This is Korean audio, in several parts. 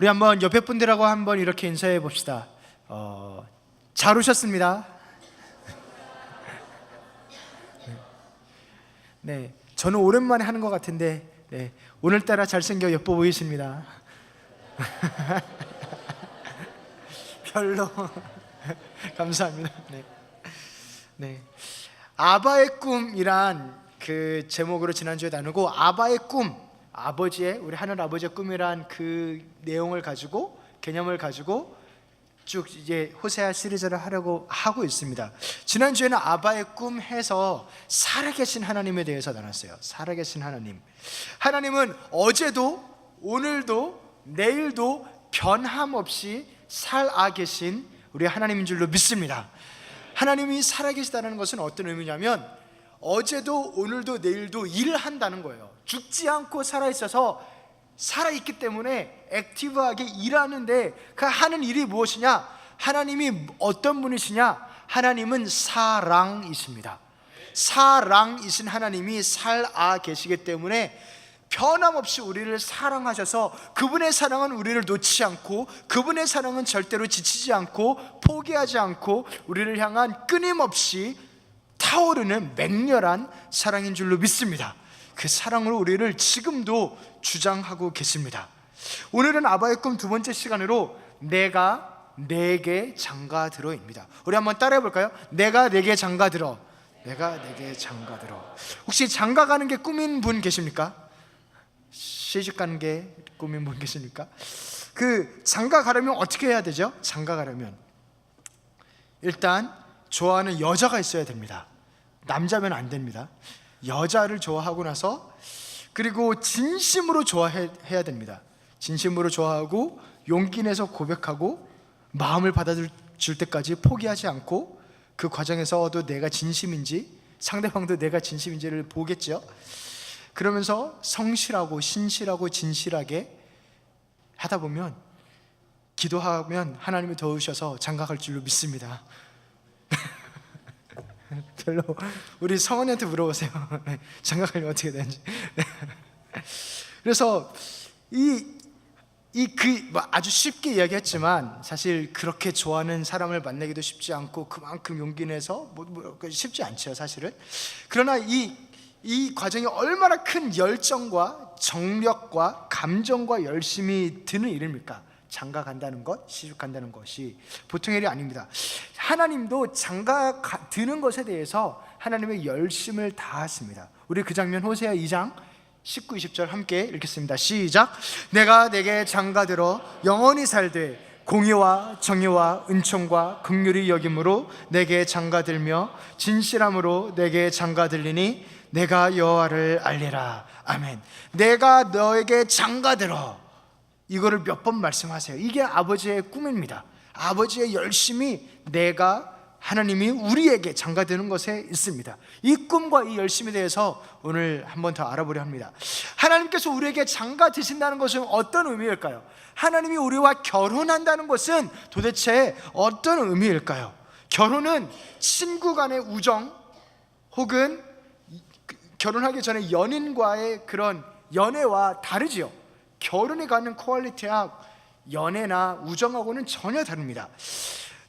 우리 한번 옆에 분들하고 한번 이렇게 인사해 봅시다. 잘 오셨습니다. 네, 저는 오랜만에 하는 것 같은데 네, 오늘따라 잘생겨 예뻐 보이십니다. 별로. 감사합니다. 네. 네, 아바의 꿈이란 그 제목으로 지난주에 나누고, 아바의 꿈, 아버지의, 우리 하늘 아버지의 꿈이란 그 내용을 가지고, 개념을 가지고 쭉 이제 호세아 시리즈를 하려고 하고 있습니다. 지난주에는 아바의 꿈 해서 살아계신 하나님에 대해서 나눴어요. 살아계신 하나님, 하나님은 어제도 오늘도 내일도 변함없이 살아계신 우리 하나님인 줄로 믿습니다. 하나님이 살아계시다는 것은 어떤 의미냐면 어제도 오늘도 내일도 일한다는 거예요. 죽지 않고 살아있어서, 살아있기 때문에 액티브하게 일하는데 그 하는 일이 무엇이냐? 하나님이 어떤 분이시냐? 하나님은 사랑이십니다. 사랑이신 하나님이 살아 계시기 때문에 변함없이 우리를 사랑하셔서, 그분의 사랑은 우리를 놓지 않고, 그분의 사랑은 절대로 지치지 않고 포기하지 않고 우리를 향한 끊임없이 타오르는 맹렬한 사랑인 줄로 믿습니다. 그 사랑으로 우리를 지금도 주장하고 계십니다. 오늘은 아바의 꿈 두 번째 시간으로 내가 내게 장가들어입니다. 우리 한번 따라해 볼까요? 내가 내게 장가들어. 내가 내게 장가들어. 혹시 장가 가는 게 꿈인 분 계십니까? 시집 가는 게 꿈인 분 계십니까? 그 장가 가려면 어떻게 해야 되죠? 장가 가려면 일단 좋아하는 여자가 있어야 됩니다. 남자면 안 됩니다. 여자를 좋아하고 나서, 그리고 진심으로 좋아해야 됩니다. 진심으로 좋아하고 용기 내서 고백하고 마음을 받아줄 때까지 포기하지 않고, 그 과정에서도 내가 진심인지 상대방도 내가 진심인지를 보겠죠. 그러면서 성실하고 신실하고 진실하게 하다 보면, 기도하면 하나님이 도우셔서 장가갈 줄로 믿습니다. 별로. 우리 성원이한테 물어보세요. 장가가려면 어떻게 되는지. 그래서 아주 쉽게 이야기했지만 사실 그렇게 좋아하는 사람을 만나기도 쉽지 않고, 그만큼 용기 내서 쉽지 않죠, 사실은. 그러나 이 과정이 얼마나 큰 열정과 정력과 감정과 열심이 드는 일입니까? 장가 간다는 것, 시집 간다는 것이 보통 일이 아닙니다. 하나님도 장가 드는 것에 대해서 하나님의 열심을 다하십니다. 우리 그 장면 호세아 2장 19, 20절 함께 읽겠습니다. 시작. 내가 내게 장가들어 영원히 살되 공의와 정의와 은총과 긍휼이 여김으로 내게 장가들며 진실함으로 내게 장가들리니 내가 여호와를 알리라. 아멘. 내가 너에게 장가들어, 이거를 몇 번 말씀하세요. 이게 아버지의 꿈입니다. 아버지의 열심이 하나님이 우리에게 장가드는 것에 있습니다. 이 꿈과 이 열심에 대해서 오늘 한 번 더 알아보려 합니다. 하나님께서 우리에게 장가 드신다는 것은 어떤 의미일까요? 하나님이 우리와 결혼한다는 것은 도대체 어떤 의미일까요? 결혼은 친구 간의 우정, 혹은 결혼하기 전에 연인과의 그런 연애와 다르지요. 결혼에 갖는 퀄리티와 연애나 우정하고는 전혀 다릅니다.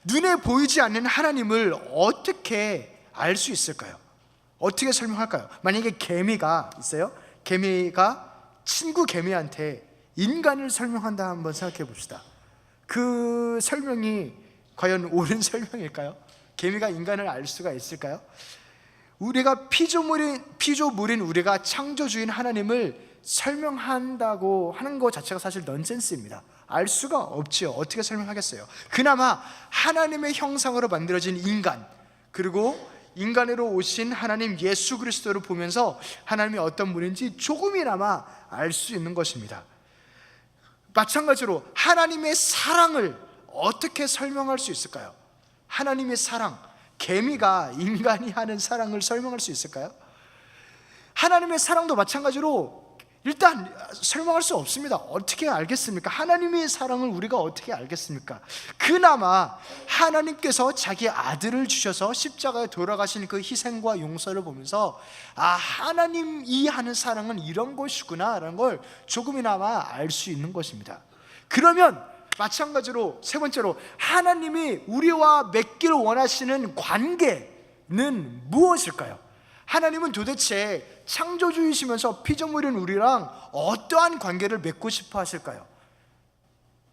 눈에 보이지 않는 하나님을 어떻게 알 수 있을까요? 어떻게 설명할까요? 만약에 개미가 있어요. 개미가 친구 개미한테 인간을 설명한다, 한번 생각해 봅시다. 그 설명이 과연 옳은 설명일까요? 개미가 인간을 알 수가 있을까요? 우리가 피조물인 우리가 창조주인 하나님을 설명한다고 하는 것 자체가 사실 넌센스입니다. 알 수가 없지요. 어떻게 설명하겠어요? 그나마 하나님의 형상으로 만들어진 인간, 그리고 인간으로 오신 하나님 예수 그리스도를 보면서 하나님이 어떤 분인지 조금이나마 알 수 있는 것입니다. 마찬가지로 하나님의 사랑을 어떻게 설명할 수 있을까요? 하나님의 사랑, 개미가 인간이 하는 사랑을 설명할 수 있을까요? 하나님의 사랑도 마찬가지로 일단 설명할 수 없습니다. 어떻게 알겠습니까? 하나님의 사랑을 우리가 어떻게 알겠습니까? 그나마 하나님께서 자기 아들을 주셔서 십자가에 돌아가신 그 희생과 용서를 보면서 하나님이 하는 사랑은 이런 것이구나 라는 걸 조금이나마 알 수 있는 것입니다. 그러면 마찬가지로 세 번째로 하나님이 우리와 맺기를 원하시는 관계는 무엇일까요? 하나님은 도대체 창조주이시면서 피조물인 우리랑 어떠한 관계를 맺고 싶어 하실까요?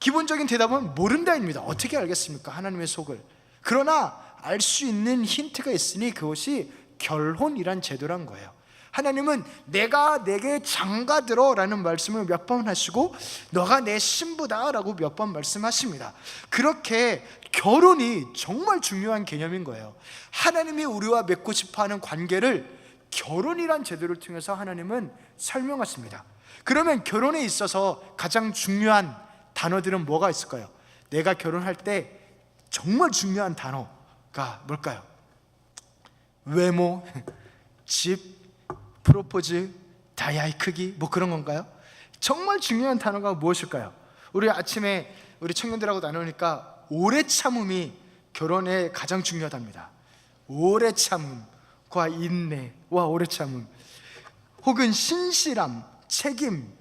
기본적인 대답은 모른다입니다. 어떻게 알겠습니까? 하나님의 속을. 그러나 알 수 있는 힌트가 있으니 그것이 결혼이란 제도란 거예요. 하나님은 내가 내게 장가들어 라는 말씀을 몇 번 하시고 너가 내 신부다 라고 몇 번 말씀하십니다. 그렇게 결혼이 정말 중요한 개념인 거예요. 하나님이 우리와 맺고 싶어하는 관계를 결혼이란 제도를 통해서 하나님은 설명하십니다. 그러면 결혼에 있어서 가장 중요한 단어들은 뭐가 있을까요? 내가 결혼할 때 정말 중요한 단어가 뭘까요? 외모, 집, 프로포즈, 다이아의 크기, 뭐 그런 건가요? 정말 중요한 단어가 무엇일까요? 우리 아침에 우리 청년들하고 나누니까 오래 참음이 결혼에 가장 중요하답니다. 오래 참음과 인내와 오래 참음, 혹은 신실함, 책임,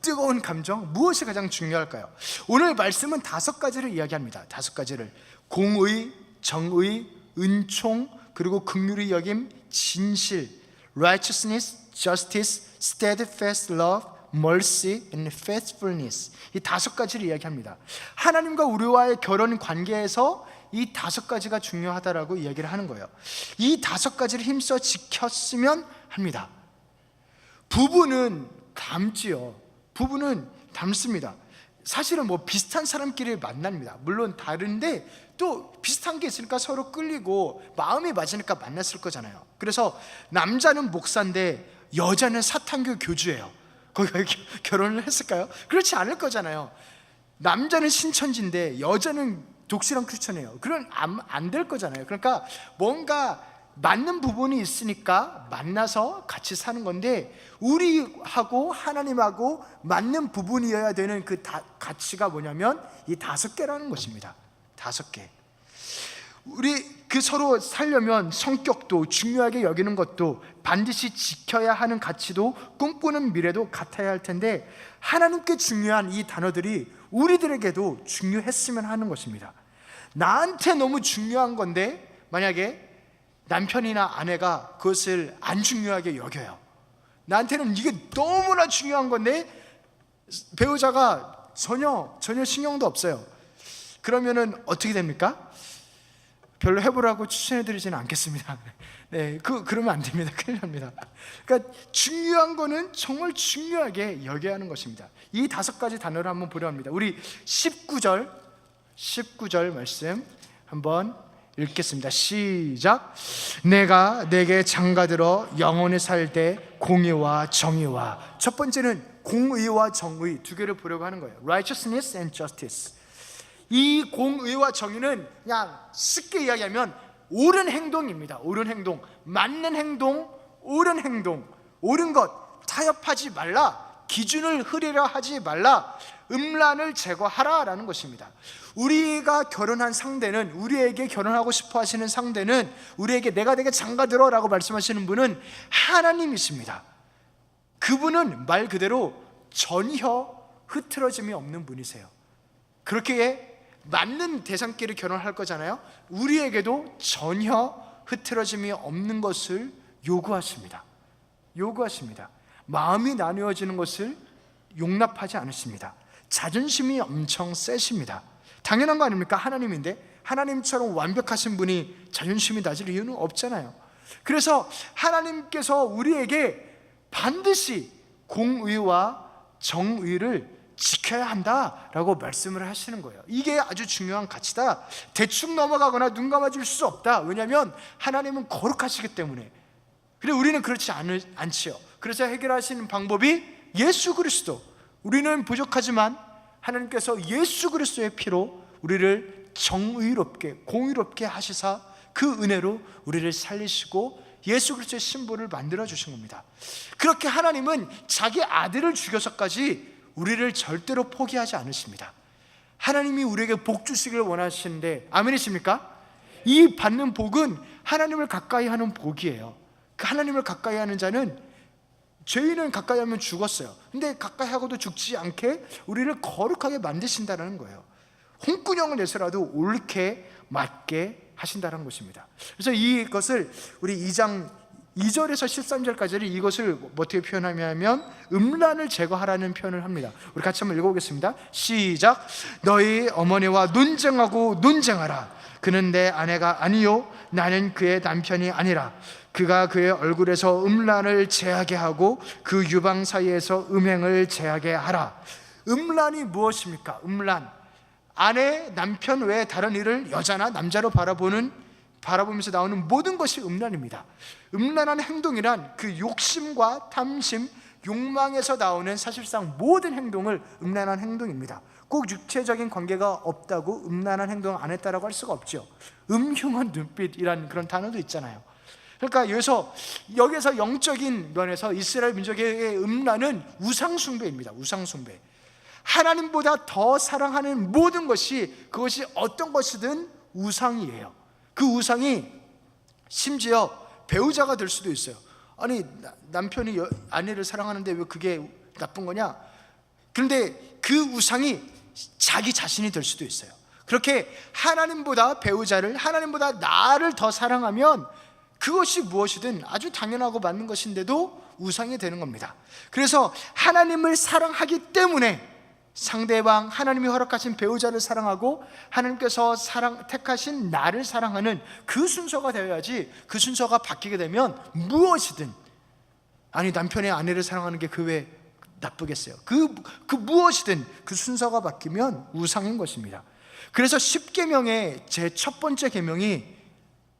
뜨거운 감정, 무엇이 가장 중요할까요? 오늘 말씀은 5가지를 이야기합니다. 5가지를. 공의, 정의, 은총, 그리고 긍휼의 여김, 진실, righteousness, justice, steadfast love, mercy, and faithfulness. 이 5가지를 이야기합니다. 하나님과 우리와의 결혼 관계에서 이 5가지가 중요하다라고 이야기를 하는 거예요. 이 5가지를 힘써 지켰으면 합니다. 부부는 닮지요. 부부는 닮습니다. 사실은 뭐 비슷한 사람끼리 만납니다. 물론 다른데 또 비슷한 게 있으니까 서로 끌리고 마음이 맞으니까 만났을 거잖아요. 그래서 남자는 목사인데 여자는 사탄교 교주예요. 거기 결혼을 했을까요? 그렇지 않을 거잖아요. 남자는 신천지인데 여자는 독실한 크리스천이에요. 그럼 안 될 거잖아요. 그러니까 뭔가 맞는 부분이 있으니까 만나서 같이 사는 건데, 우리하고 하나님하고 맞는 부분이어야 되는 그 가치가 뭐냐면 이 5개라는 것입니다. 5개. 우리 그 서로 살려면 성격도 중요하게 여기는 것도 반드시 지켜야 하는 가치도 꿈꾸는 미래도 같아야 할 텐데, 하나님께 중요한 이 단어들이 우리들에게도 중요했으면 하는 것입니다. 나한테 너무 중요한 건데 만약에 남편이나 아내가 그것을 안 중요하게 여겨요. 나한테는 이게 너무나 중요한 건데 배우자가 전혀 신경도 없어요. 그러면은 어떻게 됩니까? 별로 해보라고 추천해드리지는 않겠습니다. 네, 그러면 안 됩니다. 큰일 납니다. 그러니까 중요한 거는 정말 중요하게 여겨야 하는 것입니다. 이 5가지 단어를 한번 보려 합니다. 우리 19절 말씀 한번 읽겠습니다. 시작. 내가 내게 장가들어 영원히 살 때 공의와 정의와, 첫 번째는 공의와 정의 2개를 보려고 하는 거예요. Righteousness and justice. 이 공의와 정의는 그냥 쉽게 이야기하면 옳은 행동입니다. 옳은 행동, 맞는 행동, 옳은 행동, 옳은 것, 타협하지 말라, 기준을 흐리려 하지 말라, 음란을 제거하라라는 것입니다. 우리가 결혼한 상대는, 우리에게 결혼하고 싶어 하시는 상대는, 우리에게 내가 내게 장가들어 라고 말씀하시는 분은 하나님이십니다. 그분은 말 그대로 전혀 흐트러짐이 없는 분이세요. 그렇게 맞는 대상끼리 결혼할 거잖아요. 우리에게도 전혀 흐트러짐이 없는 것을 요구하십니다. 마음이 나누어지는 것을 용납하지 않으십니다. 자존심이 엄청 세십니다. 당연한 거 아닙니까? 하나님인데 하나님처럼 완벽하신 분이 자존심이 낮을 이유는 없잖아요. 그래서 하나님께서 우리에게 반드시 공의와 정의를 지켜야 한다라고 말씀을 하시는 거예요. 이게 아주 중요한 가치다. 대충 넘어가거나 눈 감아줄 수 없다. 왜냐하면 하나님은 거룩하시기 때문에. 그런데 우리는 그렇지 않지요. 그래서 해결하시는 방법이 예수 그리스도. 우리는 부족하지만 하나님께서 예수 그리스도의 피로 우리를 정의롭게, 공의롭게 하시사 그 은혜로 우리를 살리시고 예수 그리스도의 신부를 만들어 주신 겁니다. 그렇게 하나님은 자기 아들을 죽여서까지 우리를 절대로 포기하지 않으십니다. 하나님이 우리에게 복 주시길 원하시는데, 아멘이십니까? 이 받는 복은 하나님을 가까이 하는 복이에요. 그 하나님을 가까이 하는 자는 죄인은 가까이 하면 죽었어요. 근데 가까이 하고도 죽지 않게 우리를 거룩하게 만드신다는 거예요. 홍군형을 내서라도 옳게 맞게 하신다는 것입니다. 그래서 이것을 우리 2장 2절에서 13절까지를 이것을 어떻게 표현하냐면 음란을 제거하라는 표현을 합니다. 우리 같이 한번 읽어보겠습니다. 시작. 너희 어머니와 논쟁하라. 그는 내 아내가 아니요 나는 그의 남편이 아니라 그가 그의 얼굴에서 음란을 제하게 하고 그 유방 사이에서 음행을 제하게 하라. 음란이 무엇입니까? 음란, 아내, 남편 외에 다른 이를 여자나 남자로 바라보면서 나오는 모든 것이 음란입니다. 음란한 행동이란 그 욕심과 탐심, 욕망에서 나오는 사실상 모든 행동을 음란한 행동입니다. 꼭 육체적인 관계가 없다고 음란한 행동을 안 했다라고 할 수가 없죠. 음흉한 눈빛이라는 그런 단어도 있잖아요. 그러니까 여기서 영적인 면에서 이스라엘 민족의 음란은 우상숭배입니다. 우상숭배. 하나님보다 더 사랑하는 모든 것이, 그것이 어떤 것이든 우상이에요. 그 우상이 심지어 배우자가 될 수도 있어요. 아니, 남편이 아내를 사랑하는데 왜 그게 나쁜 거냐? 그런데 그 우상이 자기 자신이 될 수도 있어요. 그렇게 하나님보다 배우자를, 하나님보다 나를 더 사랑하면 그것이 무엇이든 아주 당연하고 맞는 것인데도 우상이 되는 겁니다. 그래서 하나님을 사랑하기 때문에 상대방, 하나님이 허락하신 배우자를 사랑하고 하나님께서 택하신 나를 사랑하는 그 순서가 되어야지, 그 순서가 바뀌게 되면 무엇이든, 아니 남편이 아내를 사랑하는 게 그 왜 나쁘겠어요? 그 무엇이든 그 순서가 바뀌면 우상인 것입니다. 그래서 10계명의 제 첫 번째 계명이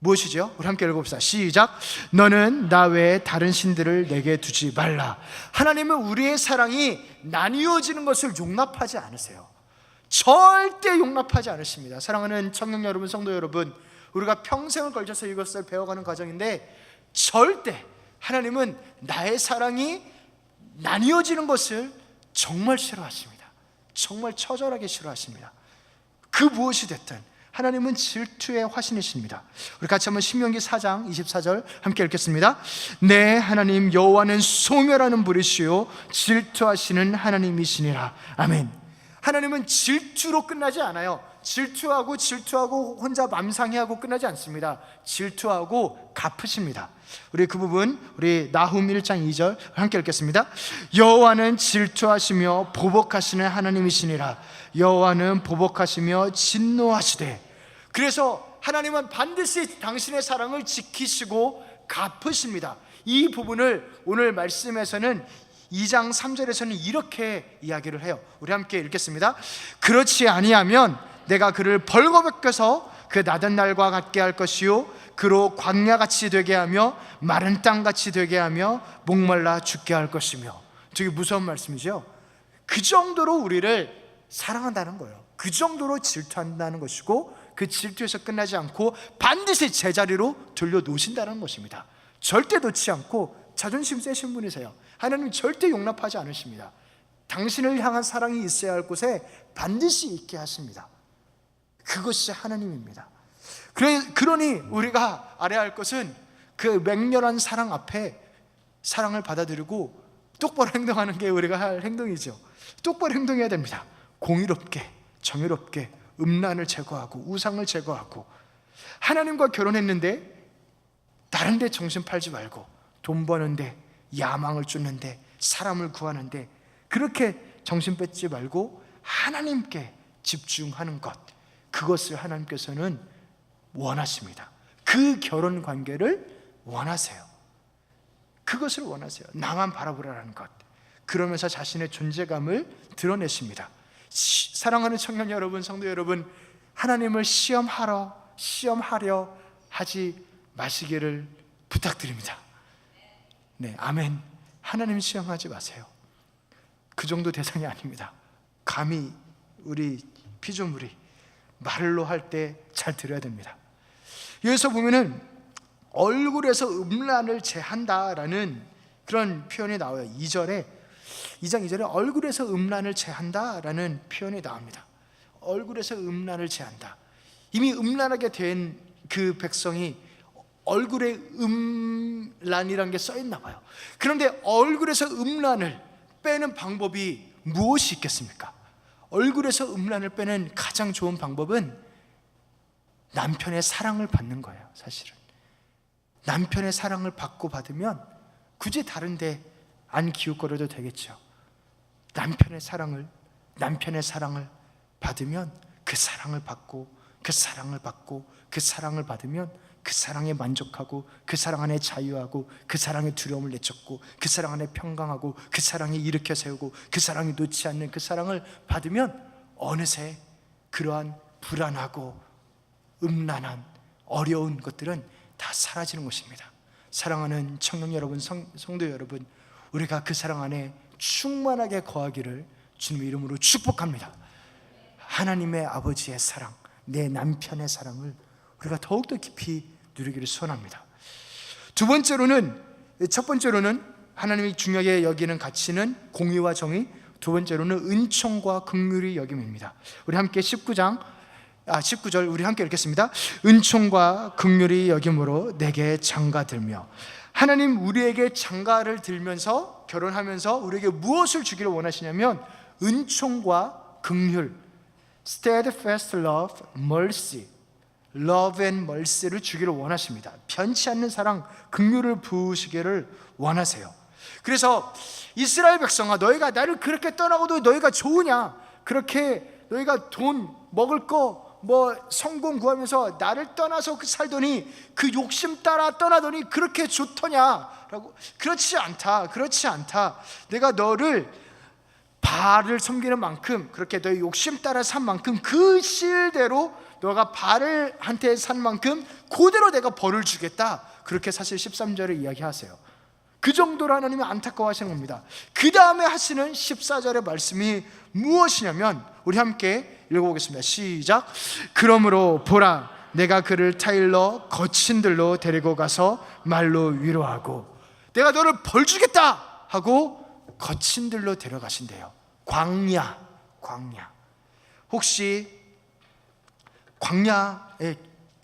무엇이죠? 우리 함께 읽어봅시다. 시작. 너는 나 외에 다른 신들을 내게 두지 말라. 하나님은 우리의 사랑이 나뉘어지는 것을 용납하지 않으세요. 절대 용납하지 않으십니다. 사랑하는 청년 여러분, 성도 여러분, 우리가 평생을 걸쳐서 이것을 배워가는 과정인데 절대 하나님은 나의 사랑이 나뉘어지는 것을 정말 싫어하십니다. 정말 처절하게 싫어하십니다. 그 무엇이 됐든 하나님은 질투의 화신이십니다. 우리 같이 한번 신명기 4장 24절 함께 읽겠습니다. 네, 하나님 여호와는 소멸하는 불이시요 질투하시는 하나님이시니라. 아멘. 하나님은 질투로 끝나지 않아요. 질투하고 혼자 맘상해하고 끝나지 않습니다. 질투하고 갚으십니다. 우리 그 부분 우리 나훔 1장 2절 함께 읽겠습니다. 여호와는 질투하시며 보복하시는 하나님이시니라. 여호와는 보복하시며 진노하시되. 그래서 하나님은 반드시 당신의 사랑을 지키시고 갚으십니다. 이 부분을 오늘 말씀에서는 2장 3절에서는 이렇게 이야기를 해요. 우리 함께 읽겠습니다. 그렇지 아니하면 내가 그를 벌거벗겨서 그 나던 날과 같게 할 것이요 그로 광야같이 되게 하며 마른 땅같이 되게 하며 목말라 죽게 할 것이며. 되게 무서운 말씀이죠. 그 정도로 우리를 사랑한다는 거예요. 그 정도로 질투한다는 것이고, 그 질투에서 끝나지 않고 반드시 제자리로 돌려놓으신다는 것입니다. 절대 놓지 않고 자존심 세신 분이세요. 하나님 절대 용납하지 않으십니다. 당신을 향한 사랑이 있어야 할 곳에 반드시 있게 하십니다. 그것이 하나님입니다. 그러니 우리가 알아야 할 것은 그 맹렬한 사랑 앞에 사랑을 받아들이고 똑바로 행동하는 게 우리가 할 행동이죠. 똑바로 행동해야 됩니다. 공의롭게, 정의롭게, 음란을 제거하고 우상을 제거하고. 하나님과 결혼했는데 다른 데 정신 팔지 말고 돈 버는데, 야망을 쫓는데, 사람을 구하는데 그렇게 정신 뺏지 말고 하나님께 집중하는 것, 그것을 하나님께서는 원하십니다. 그 결혼 관계를 원하세요. 그것을 원하세요. 나만 바라보라는 것. 그러면서 자신의 존재감을 드러내십니다. 사랑하는 청년 여러분, 성도 여러분, 하나님을 시험하려 하지 마시기를 부탁드립니다. 네, 아멘. 하나님 시험하지 마세요. 그 정도 대상이 아닙니다. 감히 우리 피조물이 말로 할 때 잘 들어야 됩니다. 여기서 보면은 얼굴에서 음란을 제한다라는 그런 표현이 나와요. 2장 2절에 얼굴에서 음란을 제한다라는 표현이 나옵니다. 얼굴에서 음란을 제한다. 이미 음란하게 된 그 백성이 얼굴에 음란이라는 게 써 있나 봐요. 그런데 얼굴에서 음란을 빼는 방법이 무엇이 있겠습니까? 얼굴에서 음란을 빼는 가장 좋은 방법은 남편의 사랑을 받는 거예요. 사실은 남편의 사랑을 받으면 굳이 다른데 안 기웃거려도 되겠죠. 남편의 사랑을 받으면 그 사랑을 받고 그 사랑을 받고 그 사랑을 받으면 그 사랑에 만족하고 그 사랑 안에 자유하고 그 사랑에 두려움을 내쫓고 그 사랑 안에 평강하고 그 사랑에 일으켜 세우고 그 사랑이 놓지 않는 그 사랑을 받으면 어느새 그러한 불안하고 음란한 어려운 것들은 다 사라지는 것입니다. 사랑하는 청년 여러분, 성도 여러분, 우리가 그 사랑 안에 충만하게 거하기를 주님의 이름으로 축복합니다. 하나님의 아버지의 사랑, 내 남편의 사랑을 우리가 더욱더 깊이 누리기를 소원합니다. 첫 번째로는 하나님이 중요하게 여기는 가치는 공의와 정의, 두 번째로는 은총과 긍휼이 여김입니다. 우리 함께 19절 우리 함께 읽겠습니다. 은총과 긍휼이 여김으로 내게 장가들며. 하나님 우리에게 장가를 들면서 결혼하면서 우리에게 무엇을 주기를 원하시냐면 은총과 긍휼, steadfast love, mercy, love and mercy를 주기를 원하십니다. 변치 않는 사랑, 긍휼을 부으시기를 원하세요. 그래서 이스라엘 백성아, 너희가 나를 그렇게 떠나고도 너희가 좋으냐? 그렇게 너희가 돈, 먹을 거, 성공 구하면서 나를 떠나서 살더니 그 욕심 따라 떠나더니 그렇게 좋더냐? 라고. 그렇지 않다. 내가 너를 바알을 섬기는 만큼, 그렇게 너의 욕심 따라 산 만큼 그 실대로 너가 바알한테 산 만큼 그대로 내가 벌을 주겠다. 그렇게 사실 13절에 이야기하세요. 그 정도로 하나님이 안타까워하시는 겁니다. 그 다음에 하시는 14절의 말씀이 무엇이냐면, 우리 함께 읽어보겠습니다. 시작. 그러므로 보라, 내가 그를 타일러 거친 들로 데리고 가서 말로 위로하고, 내가 너를 벌 주겠다 하고 거친 들로 데려가신대요. 광야. 혹시 광야에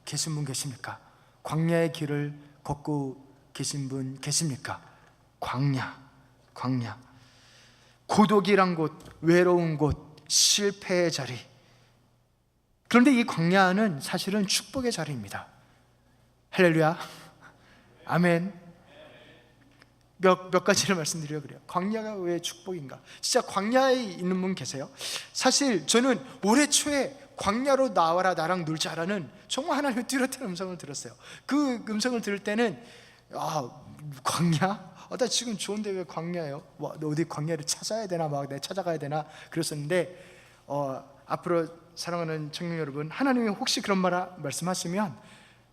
계신 분 계십니까? 광야의 길을 걷고 계신 분 계십니까? 광야. 고독이란 곳, 외로운 곳, 실패의 자리. 그런데 이 광야는 사실은 축복의 자리입니다. 할렐루야, 아멘. 몇 가지를 말씀드려 그래요. 광야가 왜 축복인가? 진짜 광야에 있는 분 계세요? 사실 저는 올해 초에 광야로 나와라 나랑 놀자라는 정말 하나님의 뚜렷한 음성을 들었어요. 그 음성을 들을 때는 광야? 나 지금 좋은데 왜 광야예요? 어디 광야를 찾아야 되나, 내가 찾아가야 되나 그랬었는데, 앞으로 사랑하는 청년 여러분, 하나님이 혹시 그런 말씀하시면,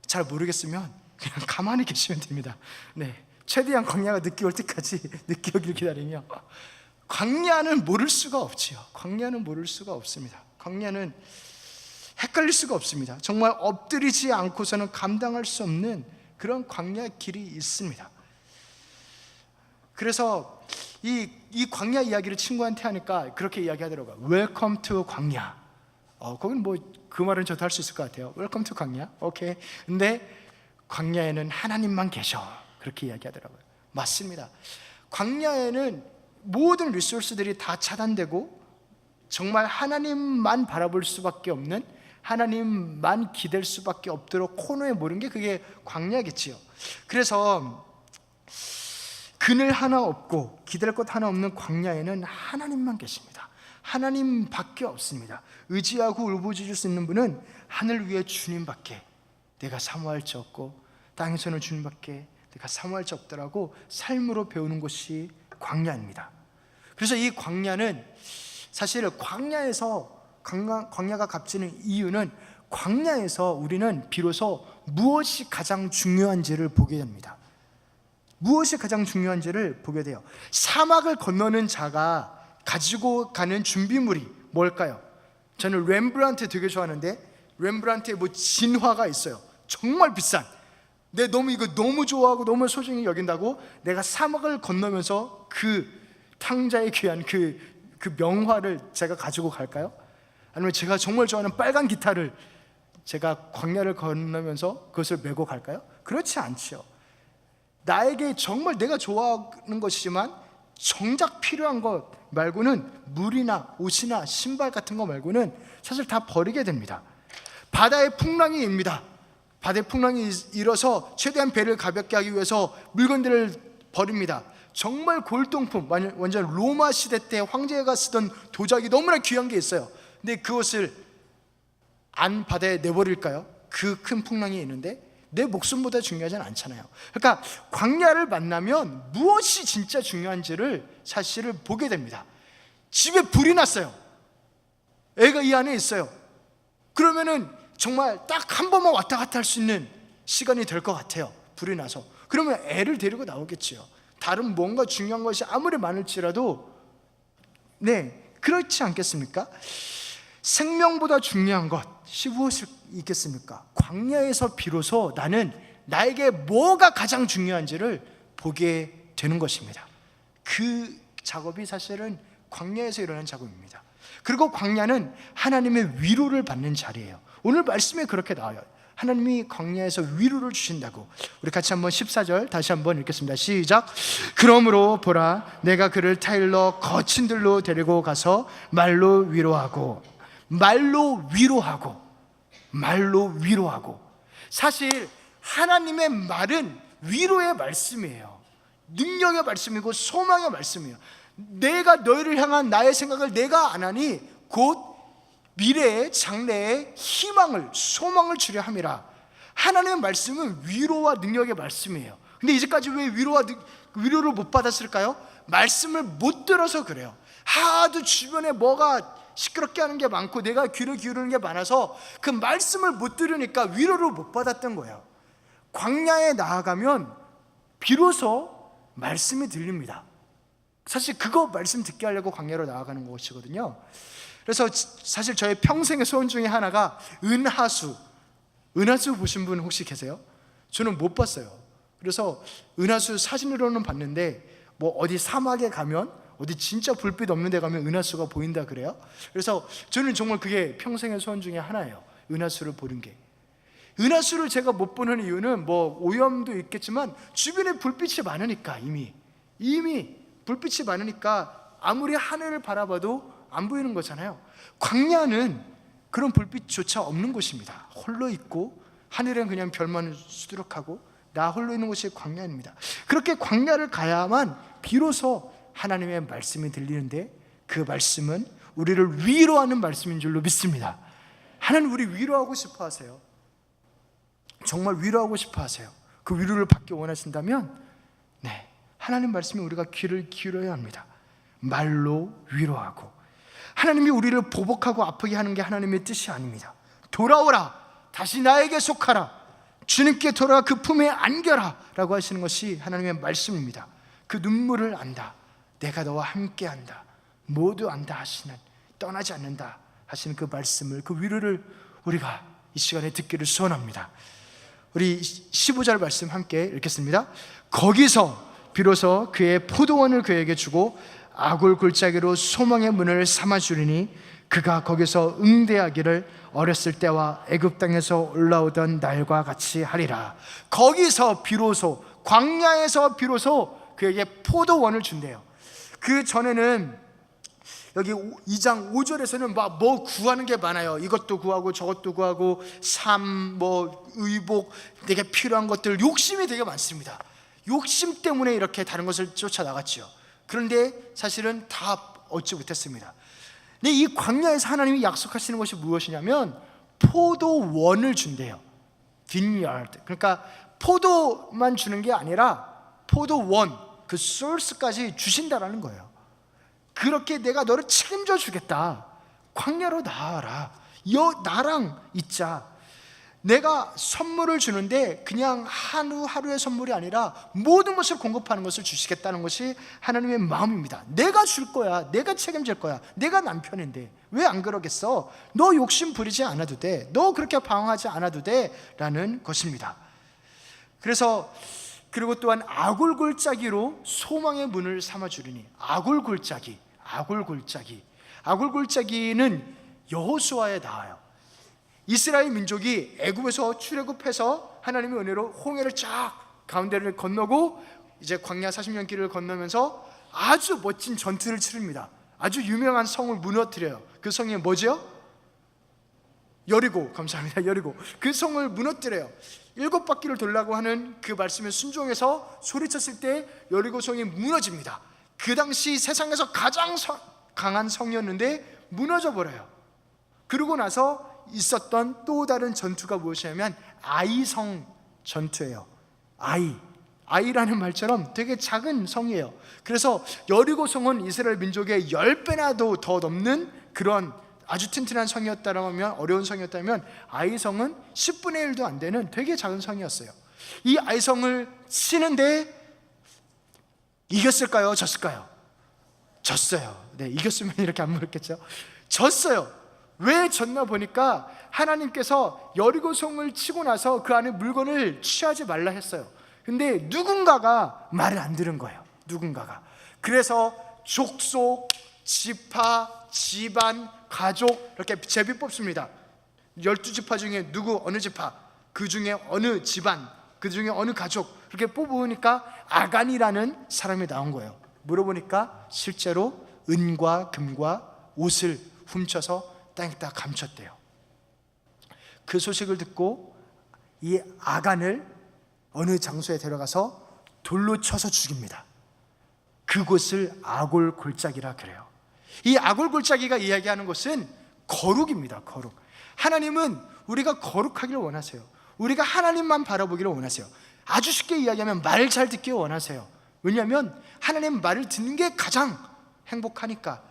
잘 모르겠으면 그냥 가만히 계시면 됩니다. 네, 최대한 광야가 늦게 올 때까지 늦게 오길 기다리며. 광야는 모를 수가 없지요. 광야는 모를 수가 없습니다. 광야는 헷갈릴 수가 없습니다. 정말 엎드리지 않고서는 감당할 수 없는 그런 광야 길이 있습니다. 그래서 이 광야 이야기를 친구한테 하니까 그렇게 이야기하더라고요. Welcome to 광야. 거긴 그 말은 저도 할 수 있을 것 같아요. Welcome to 광야. 오케이. 근데 광야에는 하나님만 계셔. 그렇게 이야기하더라고요. 맞습니다. 광야에는 모든 리소스들이 다 차단되고 정말 하나님만 바라볼 수밖에 없는, 하나님만 기댈 수밖에 없도록 코너에 모른 게 그게 광야겠지요. 그래서 그늘 하나 없고 기댈 것 하나 없는 광야에는 하나님만 계십니다. 하나님밖에 없습니다. 의지하고 울부짖을 수 있는 분은 하늘 위에 주님밖에 내가 사모할 자 없고 땅에서는 주님밖에 내가 사모할 자 없더라고 삶으로 배우는 곳이 광야입니다. 그래서 이 광야는 사실 광야가 값지는 이유는, 광야에서 우리는 비로소 무엇이 가장 중요한지를 보게 됩니다. 무엇이 가장 중요한지를 보게 돼요. 사막을 건너는 자가 가지고 가는 준비물이 뭘까요? 저는 렘브란트 되게 좋아하는데, 렘브란트의 진화가 있어요. 정말 비싼. 이거 너무 좋아하고 너무 소중히 여긴다고 내가 사막을 건너면서 그 탕자의 귀한 그 명화를 제가 가지고 갈까요? 아니면 제가 정말 좋아하는 빨간 기타를 제가 광야를 건너면서 그것을 메고 갈까요? 그렇지 않죠. 나에게 정말 내가 좋아하는 것이지만 정작 필요한 것 말고는 물이나 옷이나 신발 같은 거 말고는 사실 다 버리게 됩니다. 바다의 풍랑이 입니다. 바다의 풍랑이 일어서 최대한 배를 가볍게 하기 위해서 물건들을 버립니다. 정말 골동품, 완전 로마 시대 때 황제가 쓰던 도자기 너무나 귀한 게 있어요. 근데 그것을 안 바다에 내버릴까요? 그 큰 풍랑이 있는데 내 목숨보다 중요하진 않잖아요. 그러니까 광야를 만나면 무엇이 진짜 중요한지를 사실을 보게 됩니다. 집에 불이 났어요. 애가 이 안에 있어요. 그러면은 정말 딱 한 번만 왔다 갔다 할 수 있는 시간이 될 것 같아요. 불이 나서. 그러면 애를 데리고 나오겠지요. 다른 뭔가 중요한 것이 아무리 많을지라도 그렇지 않겠습니까? 생명보다 중요한 것이 무엇이 있겠습니까? 광야에서 비로소 나는 나에게 뭐가 가장 중요한지를 보게 되는 것입니다. 그 작업이 사실은 광야에서 일어난 작업입니다. 그리고 광야는 하나님의 위로를 받는 자리예요. 오늘 말씀에 그렇게 나와요. 하나님이 광야에서 위로를 주신다고. 우리 같이 한번 14절 다시 한번 읽겠습니다. 시작. 그러므로 보라, 내가 그를 타일러 거친 들로 데리고 가서 말로 위로하고. 사실 하나님의 말은 위로의 말씀이에요. 능력의 말씀이고 소망의 말씀이에요. 내가 너희를 향한 나의 생각을 내가 안 하니 곧 미래의 장래의 희망을 소망을 주려 함이라. 하나님의 말씀은 위로와 능력의 말씀이에요. 근데 이제까지 왜 위로를 못 받았을까요? 말씀을 못 들어서 그래요. 하도 주변에 뭐가 시끄럽게 하는 게 많고 내가 귀를 기울이는 게 많아서 그 말씀을 못 들으니까 위로를 못 받았던 거예요. 광야에 나아가면 비로소 말씀이 들립니다. 사실 그거 말씀 듣게 하려고 광야로 나아가는 것이거든요. 그래서 사실 저의 평생의 소원 중에 하나가 은하수 보신 분 혹시 계세요? 저는 못 봤어요. 그래서 은하수 사진으로는 봤는데 뭐 어디 사막에 가면 어디 진짜 불빛 없는 데 가면 은하수가 보인다 그래요. 그래서 저는 정말 그게 평생의 소원 중에 하나예요. 은하수를 보는 게. 은하수를 제가 못 보는 이유는 뭐 오염도 있겠지만 주변에 불빛이 많으니까 이미 불빛이 많으니까 아무리 하늘을 바라봐도 안 보이는 거잖아요. 광야는 그런 불빛조차 없는 곳입니다. 홀로 있고 하늘엔 그냥 별만 수두룩하고 나 홀로 있는 곳이 광야입니다. 그렇게 광야를 가야만 비로소 하나님의 말씀이 들리는데 그 말씀은 우리를 위로하는 말씀인 줄로 믿습니다. 하나님 우리 위로하고 싶어 하세요. 정말 위로하고 싶어 하세요. 그 위로를 받기 원하신다면 하나님 말씀에 우리가 귀를 기울여야 합니다. 말로 위로하고. 하나님이 우리를 보복하고 아프게 하는 게 하나님의 뜻이 아닙니다. 돌아오라, 다시 나에게 속하라, 주님께 돌아와 그 품에 안겨라 라고 하시는 것이 하나님의 말씀입니다. 그 눈물을 안다, 내가 너와 함께 한다, 모두 안다 하시는, 떠나지 않는다 하시는 그 말씀을, 그 위로를 우리가 이 시간에 듣기를 소원합니다. 우리 15절 말씀 함께 읽겠습니다. 거기서 비로소 그의 포도원을 그에게 주고 아굴 골짜기로 소망의 문을 삼아주리니 그가 거기서 응대하기를 어렸을 때와 애굽 땅에서 올라오던 날과 같이 하리라. 거기서 비로소, 광야에서 비로소 그에게 포도원을 준대요. 그 전에는 여기 2장 5절에서는 막 뭐 구하는 게 많아요. 이것도 구하고 저것도 구하고 삶, 뭐 의복, 내게 필요한 것들, 욕심이 되게 많습니다. 욕심 때문에 이렇게 다른 것을 쫓아나갔지요. 그런데 사실은 다 얻지 못했습니다. 근데 이 광야에서 하나님이 약속하시는 것이 무엇이냐면 포도원을 준대요. vineyard. 그러니까 포도만 주는 게 아니라 포도원, 그 source까지 주신다라는 거예요. 그렇게 내가 너를 책임져 주겠다. 광야로 나와라. 나랑 있자. 내가 선물을 주는데 그냥 하루의 선물이 아니라 모든 것을 공급하는 것을 주시겠다는 것이 하나님의 마음입니다. 내가 줄 거야. 내가 책임질 거야. 내가 남편인데 왜 안 그러겠어? 너 욕심 부리지 않아도 돼. 너 그렇게 방황하지 않아도 돼 라는 것입니다. 그리고 또한 아굴 골짜기로 소망의 문을 삼아주리니. 아굴 골짜기는 여호수아에 나와요. 이스라엘 민족이 애굽에서 출애굽해서 하나님의 은혜로 홍해를 쫙 가운데를 건너고 이제 광야 40년 길을 건너면서 아주 멋진 전투를 치릅니다. 아주 유명한 성을 무너뜨려요. 그 성이 뭐죠? 여리고. 감사합니다. 여리고. 그 성을 무너뜨려요. 7바퀴를 돌라고 하는 그 말씀에 순종해서 소리쳤을 때 여리고 성이 무너집니다. 그 당시 세상에서 가장 강한 성이었는데 무너져 버려요. 그러고 나서 있었던 또 다른 전투가 무엇이냐면 아이성 전투예요. 아이라는 말처럼 되게 작은 성이에요. 그래서 여리고 성은 이스라엘 민족의 10배나도 더 넘는 그런 아주 튼튼한 성이었다면, 어려운 성이었다면 아이성은 10분의 1도 안 되는 되게 작은 성이었어요. 이 아이성을 치는데 이겼을까요? 졌을까요? 졌어요. 네, 이겼으면 이렇게 안 물었겠죠. 졌어요. 왜 졌나 보니까 하나님께서 여리고 성을 치고 나서 그 안에 물건을 취하지 말라 했어요. 근데 누군가가 말을 안 들은 거예요. 누군가가. 그래서 족속, 지파, 집안, 가족 이렇게 제비 뽑습니다. 12지파 중에 누구, 어느 지파, 그 중에 어느 집안, 그 중에 어느 가족 이렇게 뽑으니까 아간이라는 사람이 나온 거예요. 물어보니까 실제로 은과 금과 옷을 훔쳐서 땅에다 감췄대요. 그 소식을 듣고 이 아간을 어느 장소에 데려가서 돌로 쳐서 죽입니다. 그곳을 아골골짜기라 그래요. 이 아골골짜기가 이야기하는 것은 거룩입니다. 거룩. 하나님은 우리가 거룩하기를 원하세요. 우리가 하나님만 바라보기를 원하세요. 아주 쉽게 이야기하면 말 잘 듣기를 원하세요. 왜냐하면 하나님 말을 듣는 게 가장 행복하니까.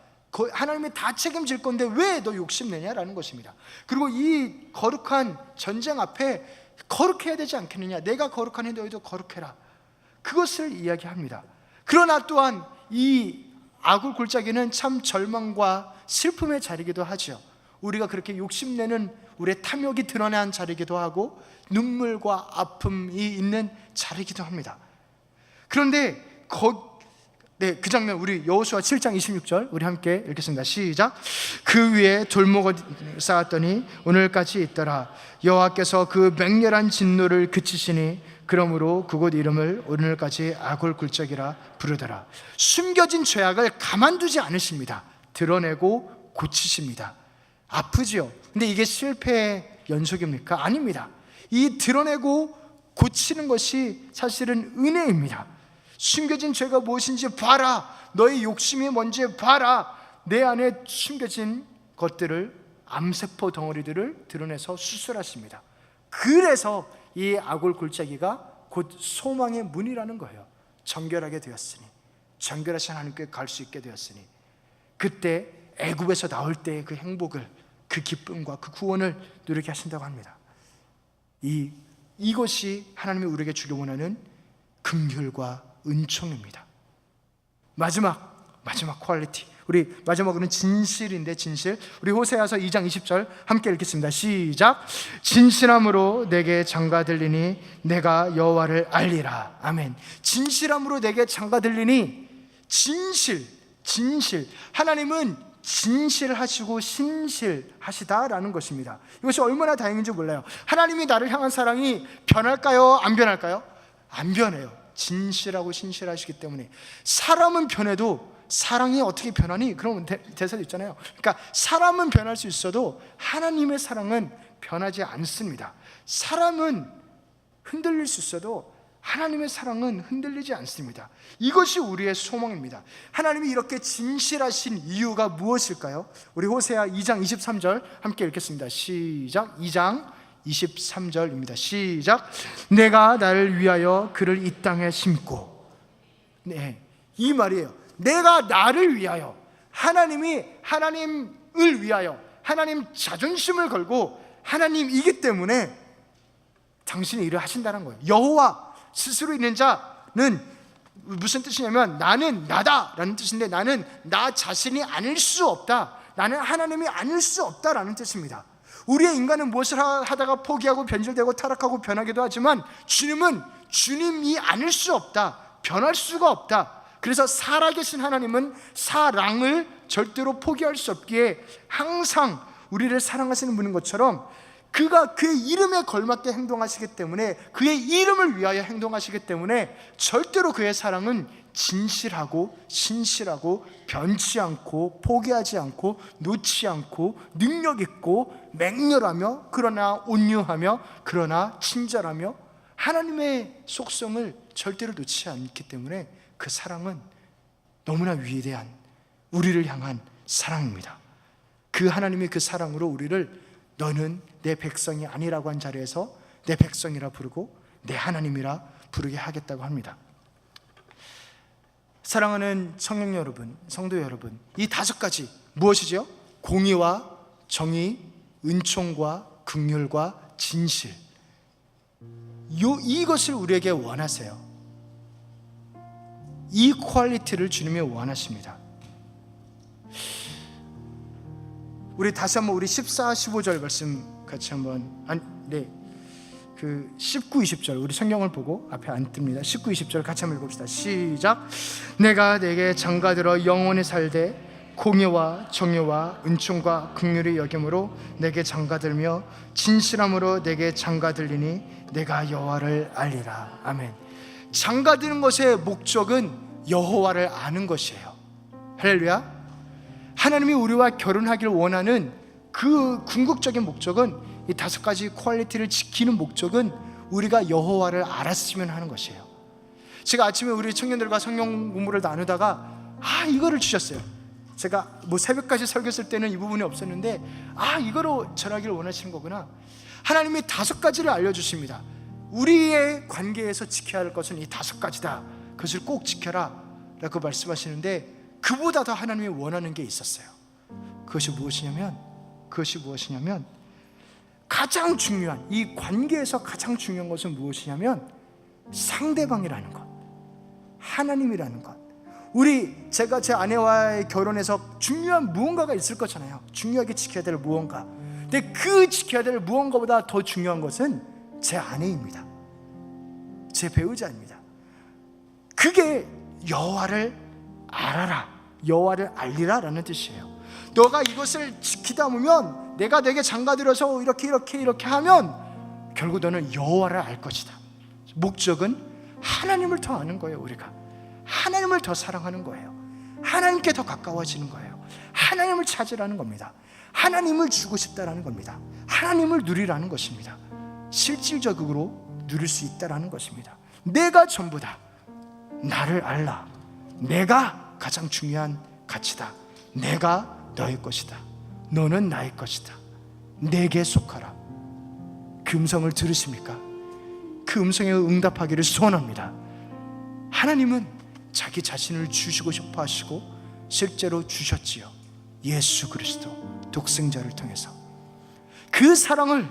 하나님이 다 책임질 건데 왜 너 욕심내냐라는 것입니다. 그리고 이 거룩한 전쟁 앞에 거룩해야 되지 않겠느냐, 내가 거룩하니 너희도 거룩해라, 그것을 이야기합니다. 그러나 또한 이 아굴 골짜기는 참 절망과 슬픔의 자리이기도 하죠. 우리가 그렇게 욕심내는 우리의 탐욕이 드러난 자리이기도 하고 눈물과 아픔이 있는 자리이기도 합니다. 그런데 그 장면, 우리 여호수아 7장 26절 우리 함께 읽겠습니다. 시작. 그 위에 돌목을 쌓았더니 오늘까지 있더라. 여호와께서 그 맹렬한 진노를 그치시니 그러므로 그곳 이름을 오늘까지 아골골짜기라 부르더라. 숨겨진 죄악을 가만두지 않으십니다. 드러내고 고치십니다. 아프지요? 근데 이게 실패의 연속입니까? 아닙니다. 이 드러내고 고치는 것이 사실은 은혜입니다. 숨겨진 죄가 무엇인지 봐라. 너의 욕심이 뭔지 봐라. 내 안에 숨겨진 것들을, 암세포 덩어리들을 드러내서 수술하십니다. 그래서 이 아골 골짜기가 곧 소망의 문이라는 거예요. 정결하게 되었으니, 정결하신 하나님께 갈 수 있게 되었으니, 그때 애굽에서 나올 때의 그 행복을, 그 기쁨과 그 구원을 누리게 하신다고 합니다. 이것이 하나님이 우리에게 주기 원하는 긍휼과 은총입니다. 마지막 퀄리티, 우리 마지막으로는 진실인데, 진실. 우리 호세아서 2장 20절 함께 읽겠습니다. 시작. 진실함으로 내게 장가 들리니 내가 여호와를 알리라. 아멘. 진실함으로 내게 장가 들리니, 진실. 하나님은 진실하시고 신실하시다라는 것입니다. 이것이 얼마나 다행인지 몰라요. 하나님이 나를 향한 사랑이 변할까요? 안 변할까요? 안 변해요. 진실하고 신실하시기 때문에. 사람은 변해도 사랑이 어떻게 변하니? 그런 대사도 있잖아요. 그러니까 사람은 변할 수 있어도 하나님의 사랑은 변하지 않습니다. 사람은 흔들릴 수 있어도 하나님의 사랑은 흔들리지 않습니다. 이것이 우리의 소망입니다. 하나님이 이렇게 진실하신 이유가 무엇일까요? 우리 호세아 2장 23절 함께 읽겠습니다. 시작. 2장 23절입니다. 시작. 내가 나를 위하여 그를 이 땅에 심고. 네, 이 말이에요. 내가 나를 위하여, 하나님을 위하여, 하나님 자존심을 걸고 하나님이기 때문에 당신이 일을 하신다는 거예요. 여호와 스스로 있는 자는 무슨 뜻이냐면 나는 나다라는 뜻인데, 나는 나 자신이 아닐 수 없다, 나는 하나님이 아닐 수 없다라는 뜻입니다. 우리의 인간은 무엇을 하다가 포기하고 변질되고 타락하고 변하기도 하지만 주님은 주님이 아닐 수 없다, 변할 수가 없다. 그래서 살아계신 하나님은 사랑을 절대로 포기할 수 없기에 항상 우리를 사랑하시는 분인 것처럼 그가 그의 이름에 걸맞게 행동하시기 때문에, 그의 이름을 위하여 행동하시기 때문에 절대로 그의 사랑은 진실하고 신실하고 변치 않고 포기하지 않고 놓지 않고 능력 있고 맹렬하며 그러나 온유하며 그러나 친절하며 하나님의 속성을 절대로 놓지 않기 때문에 그 사랑은 너무나 위대한 우리를 향한 사랑입니다. 그 하나님의 그 사랑으로 우리를 너는 내 백성이 아니라고 한 자리에서 내 백성이라 부르고 내 하나님이라 부르게 하겠다고 합니다. 사랑하는 청년 여러분, 성도 여러분, 이 5가지 무엇이죠? 공의와 정의, 은총과 긍휼과 진실, 이것을 우리에게 원하세요. 이 퀄리티를 주님이 원하십니다. 우리 다시 한번 우리 14, 15절 말씀 같이 한번 그 19, 20절 우리 성경을 보고 앞에 안 뜹니다. 19, 20절 같이 한번 읽읍시다. 시작. 내가 내게 장가들어 영원히 살되 공의와 정의와 은총과 긍휼이 여김으로 내게 장가들며 진실함으로 내게 장가들리니 내가 여호와를 알리라. 아멘. 장가드는 것의 목적은 여호와를 아는 것이에요. 할렐루야. 하나님이 우리와 결혼하기를 원하는 그 궁극적인 목적은, 이 5가지 퀄리티를 지키는 목적은 우리가 여호와를 알았으면 하는 것이에요. 제가 아침에 우리 청년들과 성경 공부를 나누다가 이거를 주셨어요. 제가 새벽까지 설교했을 때는 이 부분이 없었는데 이거로 전하기를 원하시는 거구나. 하나님이 5가지를 알려주십니다. 우리의 관계에서 지켜야 할 것은 이 5가지다. 그것을 꼭 지켜라 라고 말씀하시는데, 그보다 더 하나님이 원하는 게 있었어요. 그것이 무엇이냐면 가장 중요한, 이 관계에서 가장 중요한 것은 무엇이냐면 상대방이라는 것, 하나님이라는 것. 제가 제 아내와의 결혼에서 중요한 무언가가 있을 거잖아요. 중요하게 지켜야 될 무언가. 근데 그 지켜야 될 무언가보다 더 중요한 것은 제 아내입니다. 제 배우자입니다. 그게 여호와를 알아라, 여호와를 알리라 라는 뜻이에요. 너가 이것을 지키다 보면, 내가 내게 장가들어서 이렇게 하면 결국 너는 여호와를 알 것이다. 목적은 하나님을 더 아는 거예요. 우리가 하나님을 더 사랑하는 거예요. 하나님께 더 가까워지는 거예요. 하나님을 찾으라는 겁니다. 하나님을 주고 싶다라는 겁니다. 하나님을 누리라는 것입니다. 실질적으로 누릴 수 있다라는 것입니다. 내가 전부다. 나를 알라. 내가 가장 중요한 가치다. 내가 너의 것이다. 너는 나의 것이다. 내게 속하라. 그 음성을 들으십니까? 그 음성에 응답하기를 소원합니다. 하나님은 자기 자신을 주시고 싶어 하시고 실제로 주셨지요. 예수 그리스도 독생자를 통해서. 그 사랑을,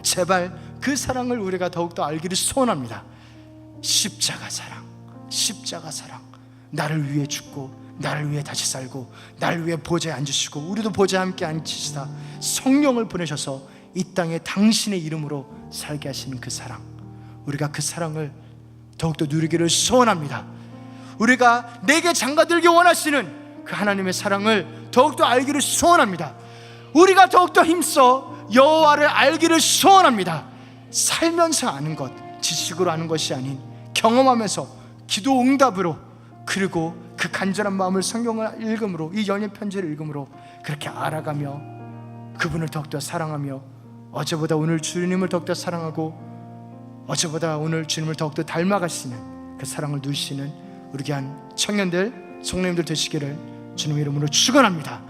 제발 그 사랑을 우리가 더욱더 알기를 소원합니다. 십자가 사랑. 나를 위해 죽고 나를 위해 다시 살고 나를 위해 보좌에 앉으시고 우리도 보좌에 함께 앉히시다 성령을 보내셔서 이 땅에 당신의 이름으로 살게 하시는 그 사랑, 우리가 그 사랑을 더욱더 누리기를 소원합니다. 우리가 내게 장가들기 원하시는 그 하나님의 사랑을 더욱더 알기를 소원합니다. 우리가 더욱더 힘써 여호와를 알기를 소원합니다. 살면서 아는 것, 지식으로 아는 것이 아닌 경험하면서 기도 응답으로, 그리고 그 간절한 마음을 성경을 읽음으로, 이 연예 편지를 읽음으로 그렇게 알아가며 그분을 더욱더 사랑하며 어제보다 오늘 주님을 더욱더 사랑하고 어제보다 오늘 주님을 더욱더 닮아가시는 그 사랑을 누리시는 우리 귀한 청년들, 성도님들 되시기를 주님의 이름으로 축원합니다.